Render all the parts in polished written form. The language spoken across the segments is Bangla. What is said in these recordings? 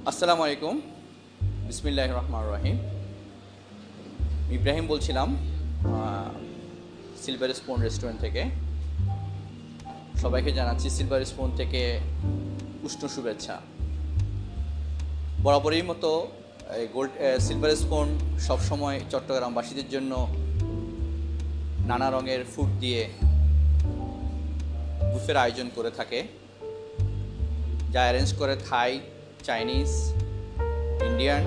আসসালামু আলাইকুম, বিসমিল্লাহির রহমানির রহিম। ইব্রাহিম বলছিলাম সিলভার স্পুন রেস্টুরেন্ট থেকে। সবাইকে জানাচ্ছি সিলভার স্পুন থেকে উষ্ণ শুভেচ্ছা। বরাবরই মতো সিলভার স্পুন সবসময় চট্টগ্রামবাসীদের জন্য নানা রঙের ফুড দিয়ে বুফের আয়োজন করে থাকে, যা অ্যারেঞ্জ করে Thai, Chinese, Indian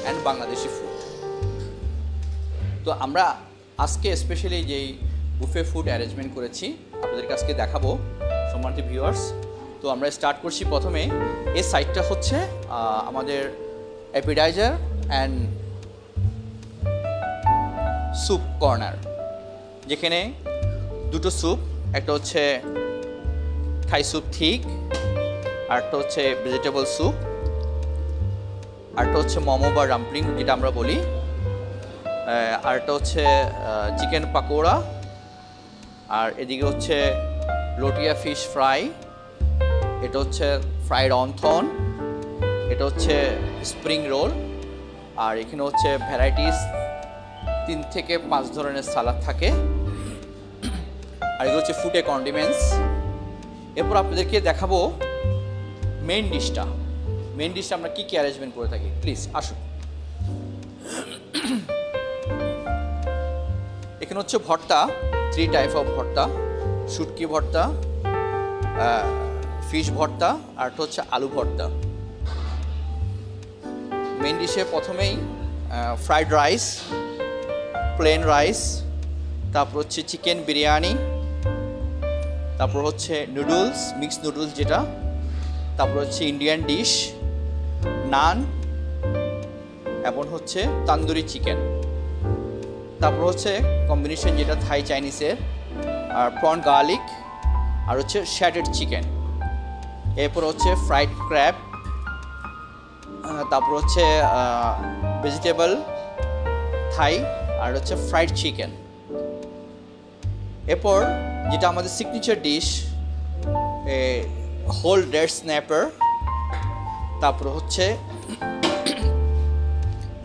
and Bangladeshi food. তো আমরা আজকে স্পেশালি যেই বুফে ফুড অ্যারেঞ্জমেন্ট করেছি আপনাদেরকে আজকে দেখাবো সম্মানিত ভিউয়ার্স। তো আমরা স্টার্ট করছি প্রথমে। এই সাইডটা হচ্ছে আমাদের অ্যাপিটাইজার অ্যান্ড স্যুপ কর্নার, যেখানে দুটো স্যুপ, একটা হচ্ছে থাই স্যুপ থিক, আরেকটা হচ্ছে ভেজিটেবল স্যুপ, আরেকটা হচ্ছে মোমো বা ডাম্পলিং যেটা আমরা বলি, আরেকটা হচ্ছে চিকেন পাকোড়া, আর এদিকে হচ্ছে লোটিয়া ফিশ ফ্রাই, এটা হচ্ছে ফ্রাইড অন্থন, এটা হচ্ছে স্প্রিং রোল, আর এখানে হচ্ছে ভ্যারাইটিস 3 থেকে 5 ধরনের সালাদ থাকে, আর এগুলো হচ্ছে ফুডে কন্ডিমেন্টস। এরপর আপনাদেরকে দেখাবো মেইন ডিশটা আমরা কী কী অ্যারেঞ্জমেন্ট করে থাকি। প্লিজ আসুন। এখানে হচ্ছে ভর্তা, 3 টাইপ অফ ভর্তা: শুটকি ভর্তা, ফিশ ভর্তা, আর হচ্ছে আলু ভর্তা। মেইন ডিশে প্রথমেই ফ্রাইড রাইস, প্লেন রাইস, তারপর হচ্ছে চিকেন বিরিয়ানি, তারপর হচ্ছে নুডলস, মিক্স নুডলস যেটা, তারপর হচ্ছে ইন্ডিয়ান ডিশ, নান, এবং হচ্ছে তান্দুরি চিকেন, তারপর হচ্ছে কম্বিনেশন যেটা থাই চাইনিজের, আর প্রন গার্লিক, আর হচ্ছে শ্যাটেড চিকেন। এরপর হচ্ছে ফ্রাইড ক্র্যাব, তারপর হচ্ছে ভেজিটেবল থাই, আর হচ্ছে ফ্রাইড চিকেন। এরপর যেটা আমাদের signature dish, whole red snapper, তারপর হচ্ছে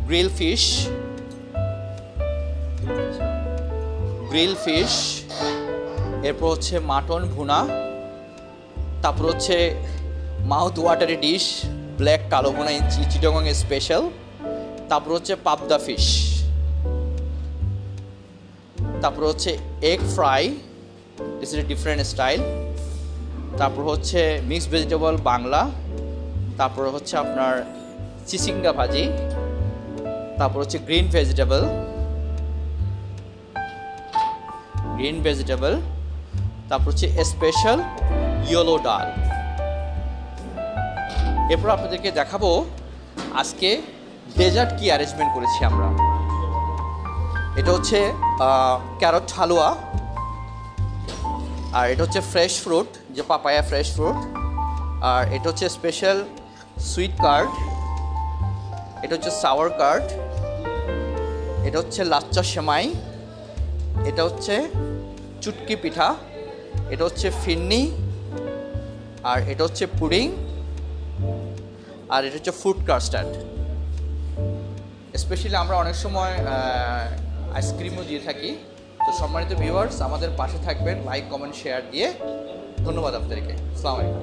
গ্রিল ফিশ, এরপর হচ্ছে মাটন ভুনা, তারপর হচ্ছে মাউথ ওয়াটারি ডিশ ব্ল্যাক কালো ভুনা চিটাগং স্পেশাল, তারপর হচ্ছে পাবদা ফিশ, তারপর হচ্ছে egg fry, this is a different style, তারপর হচ্ছে মিক্সড ভেজিটেবল বাংলা, তারপর হচ্ছে আপনার চিচিঙ্গা ভাজি, তারপর হচ্ছে গ্রিন ভেজিটেবল, তারপর হচ্ছে স্পেশাল ইয়েলো ডাল। এরপর আপনাদেরকে দেখাবো আজকে ডেজার্ট কি অ্যারেঞ্জমেন্ট করেছি আমরা। এটা হচ্ছে ক্যারট হালুয়া, আর এটা হচ্ছে ফ্রেশ ফ্রুট, যে পাপায়া ফ্রেশ ফ্রুট, আর এটা হচ্ছে স্পেশাল সুইট কার্ড, এটা হচ্ছে সাওয়ার কার্ড, এটা হচ্ছে লাচ্চা সেমাই, এটা হচ্ছে চুটকি পিঠা, এটা হচ্ছে ফিরনি, আর এটা হচ্ছে পুডিং, আর এটা হচ্ছে ফুড কাস্টার্ড। স্পেশালি আমরা অনেক সময় আইসক্রিমও দিয়ে থাকি। তো সম্মানিত ভিউয়ার্স, আমাদের পাশে থাকবেন, লাইক, কমেন্ট, শেয়ার দিয়ে। ধন্যবাদ আপনাদেরকে। আসসালামু আলাইকুম।